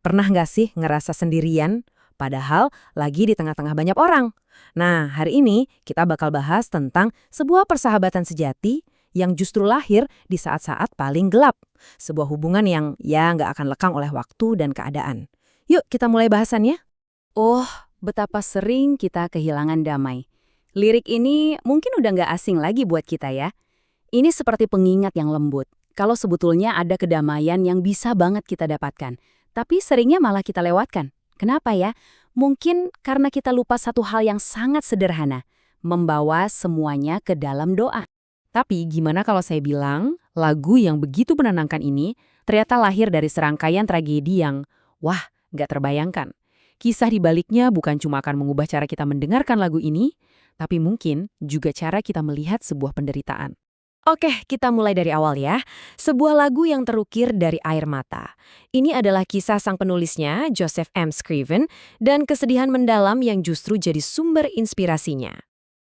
Pernah nggak sih ngerasa sendirian, padahal lagi di tengah-tengah banyak orang? Nah, hari ini kita bakal bahas tentang sebuah persahabatan sejati yang justru lahir di saat-saat paling gelap. Sebuah hubungan yang ya nggak akan lekang oleh waktu dan keadaan. Yuk kita mulai bahasannya. Oh, betapa sering kita kehilangan damai. Lirik ini mungkin udah nggak asing lagi buat kita ya. Ini seperti pengingat yang lembut. Kalau sebetulnya ada kedamaian yang bisa banget kita dapatkan. Tapi seringnya malah kita lewatkan. Kenapa ya? Mungkin karena kita lupa satu hal yang sangat sederhana. Membawa semuanya ke dalam doa. Tapi gimana kalau saya bilang, lagu yang begitu menenangkan ini ternyata lahir dari serangkaian tragedi yang, wah, nggak terbayangkan. Kisah di baliknya bukan cuma akan mengubah cara kita mendengarkan lagu ini, tapi mungkin juga cara kita melihat sebuah penderitaan. Oke, kita mulai dari awal ya. Sebuah lagu yang terukir dari air mata. Ini adalah kisah sang penulisnya, Joseph M. Scriven, dan kesedihan mendalam yang justru jadi sumber inspirasinya.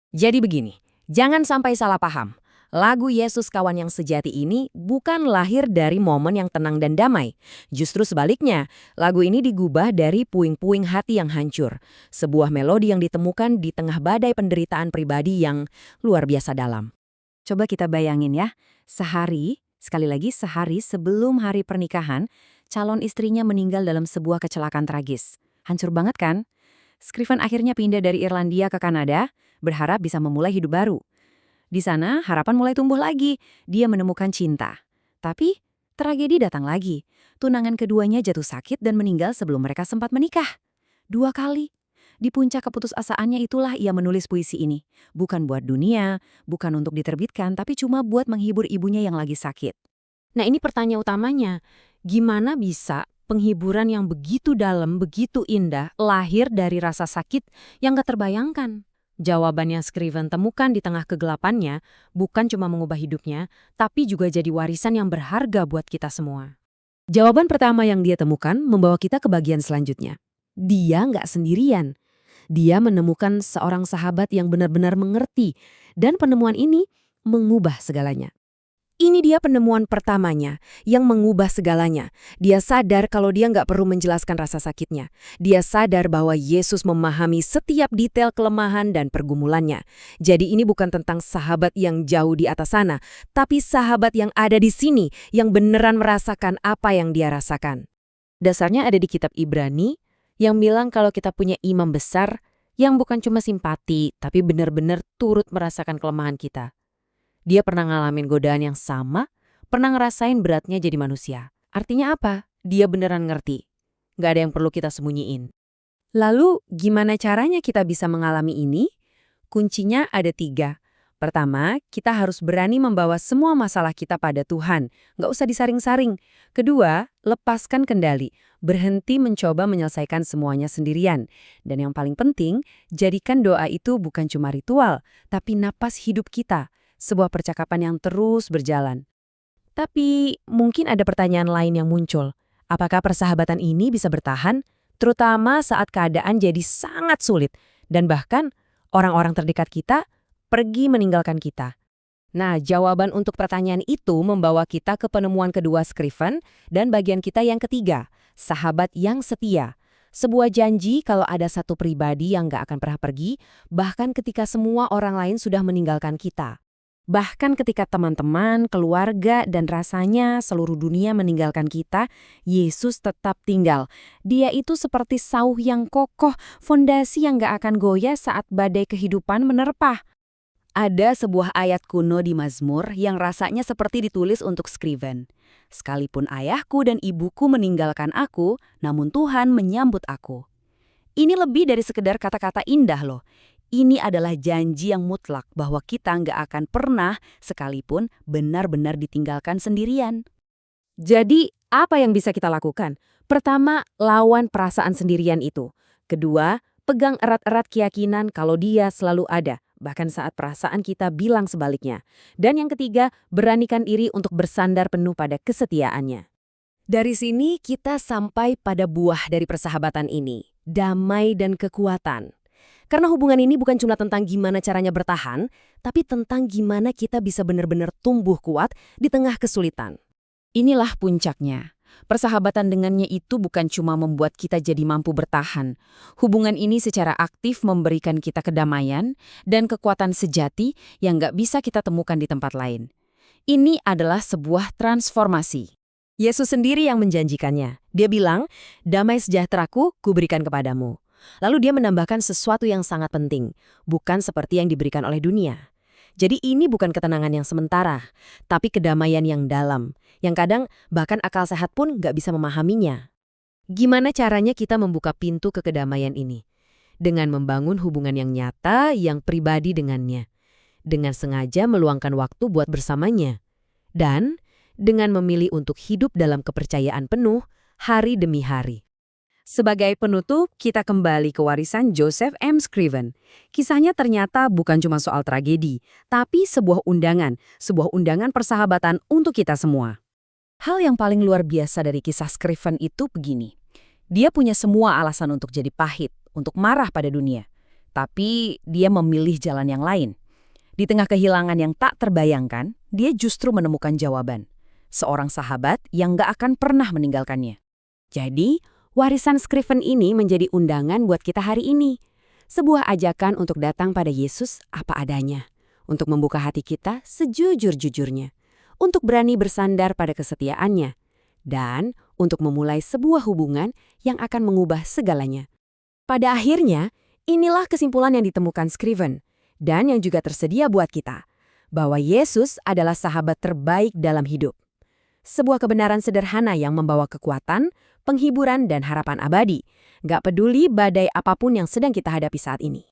Jadi begini, jangan sampai salah paham. Lagu Yesus Kawan yang Sejati ini bukan lahir dari momen yang tenang dan damai. Justru sebaliknya, lagu ini digubah dari puing-puing hati yang hancur. Sebuah melodi yang ditemukan di tengah badai penderitaan pribadi yang luar biasa dalam. Coba kita bayangin ya, sekali lagi sehari sebelum hari pernikahan, calon istrinya meninggal dalam sebuah kecelakaan tragis. Hancur banget kan? Scriven akhirnya pindah dari Irlandia ke Kanada, berharap bisa memulai hidup baru. Di sana, harapan mulai tumbuh lagi. Dia menemukan cinta. Tapi, tragedi datang lagi. Tunangan keduanya jatuh sakit dan meninggal sebelum mereka sempat menikah. 2 kali. Di puncak keputusasaannya itulah ia menulis puisi ini. Bukan buat dunia, bukan untuk diterbitkan, tapi cuma buat menghibur ibunya yang lagi sakit. Nah, ini pertanyaan utamanya. Gimana bisa penghiburan yang begitu dalam, begitu indah, lahir dari rasa sakit yang gak terbayangkan? Jawaban yang Scriven temukan di tengah kegelapannya bukan cuma mengubah hidupnya, tapi juga jadi warisan yang berharga buat kita semua. Jawaban pertama yang dia temukan membawa kita ke bagian selanjutnya. Dia nggak sendirian. Dia menemukan seorang sahabat yang benar-benar mengerti, dan penemuan ini mengubah segalanya. Ini dia penemuan pertamanya yang mengubah segalanya. Dia sadar kalau dia nggak perlu menjelaskan rasa sakitnya. Dia sadar bahwa Yesus memahami setiap detail kelemahan dan pergumulannya. Jadi ini bukan tentang sahabat yang jauh di atas sana, tapi sahabat yang ada di sini, yang beneran merasakan apa yang dia rasakan. Dasarnya ada di kitab Ibrani, yang bilang kalau kita punya imam besar yang bukan cuma simpati, tapi benar-benar turut merasakan kelemahan kita. Dia pernah ngalamin godaan yang sama, pernah ngerasain beratnya jadi manusia. Artinya apa? Dia beneran ngerti. Gak ada yang perlu kita sembunyiin. Lalu, gimana caranya kita bisa mengalami ini? Kuncinya ada 3. Pertama, kita harus berani membawa semua masalah kita pada Tuhan. Nggak usah disaring-saring. Kedua, lepaskan kendali. Berhenti mencoba menyelesaikan semuanya sendirian. Dan yang paling penting, jadikan doa itu bukan cuma ritual, tapi napas hidup kita. Sebuah percakapan yang terus berjalan. Tapi mungkin ada pertanyaan lain yang muncul. Apakah persahabatan ini bisa bertahan? Terutama saat keadaan jadi sangat sulit. Dan bahkan orang-orang terdekat kita pergi meninggalkan kita. Nah, jawaban untuk pertanyaan itu membawa kita ke penemuan kedua Scriven dan bagian kita yang ketiga, sahabat yang setia. Sebuah janji kalau ada satu pribadi yang gak akan pernah pergi, bahkan ketika semua orang lain sudah meninggalkan kita. Bahkan ketika teman-teman, keluarga, dan rasanya seluruh dunia meninggalkan kita, Yesus tetap tinggal. Dia itu seperti sauh yang kokoh, fondasi yang gak akan goyah saat badai kehidupan menerpa. Ada sebuah ayat kuno di Mazmur yang rasanya seperti ditulis untuk Scriven. Sekalipun ayahku dan ibuku meninggalkan aku, namun Tuhan menyambut aku. Ini lebih dari sekedar kata-kata indah loh. Ini adalah janji yang mutlak bahwa kita nggak akan pernah sekalipun benar-benar ditinggalkan sendirian. Jadi, apa yang bisa kita lakukan? Pertama, lawan perasaan sendirian itu. Kedua, pegang erat-erat keyakinan kalau dia selalu ada, bahkan saat perasaan kita bilang sebaliknya. Dan yang ketiga, beranikan diri untuk bersandar penuh pada kesetiaannya. Dari sini kita sampai pada buah dari persahabatan ini, damai dan kekuatan. Karena hubungan ini bukan cuma tentang gimana caranya bertahan, tapi tentang gimana kita bisa benar-benar tumbuh kuat di tengah kesulitan. Inilah puncaknya. Persahabatan dengannya itu bukan cuma membuat kita jadi mampu bertahan. Hubungan ini secara aktif memberikan kita kedamaian dan kekuatan sejati yang nggak bisa kita temukan di tempat lain. Ini adalah sebuah transformasi. Yesus sendiri yang menjanjikannya. Dia bilang, damai sejahteraku kuberikan kepadamu. Lalu dia menambahkan sesuatu yang sangat penting, bukan seperti yang diberikan oleh dunia. Jadi ini bukan ketenangan yang sementara, tapi kedamaian yang dalam, yang kadang bahkan akal sehat pun nggak bisa memahaminya. Gimana caranya kita membuka pintu ke kedamaian ini? Dengan membangun hubungan yang nyata, yang pribadi dengannya. Dengan sengaja meluangkan waktu buat bersamanya. Dan dengan memilih untuk hidup dalam kepercayaan penuh hari demi hari. Sebagai penutup, kita kembali ke warisan Joseph M. Scriven. Kisahnya ternyata bukan cuma soal tragedi, tapi sebuah undangan persahabatan untuk kita semua. Hal yang paling luar biasa dari kisah Scriven itu begini. Dia punya semua alasan untuk jadi pahit, untuk marah pada dunia. Tapi dia memilih jalan yang lain. Di tengah kehilangan yang tak terbayangkan, dia justru menemukan jawaban. Seorang sahabat yang gak akan pernah meninggalkannya. Jadi, warisan Scriven ini menjadi undangan buat kita hari ini. Sebuah ajakan untuk datang pada Yesus apa adanya. Untuk membuka hati kita sejujur-jujurnya. Untuk berani bersandar pada kesetiaannya. Dan untuk memulai sebuah hubungan yang akan mengubah segalanya. Pada akhirnya, inilah kesimpulan yang ditemukan Scriven. Dan yang juga tersedia buat kita. Bahwa Yesus adalah sahabat terbaik dalam hidup. Sebuah kebenaran sederhana yang membawa kekuatan, penghiburan, dan harapan abadi. Gak peduli badai apapun yang sedang kita hadapi saat ini.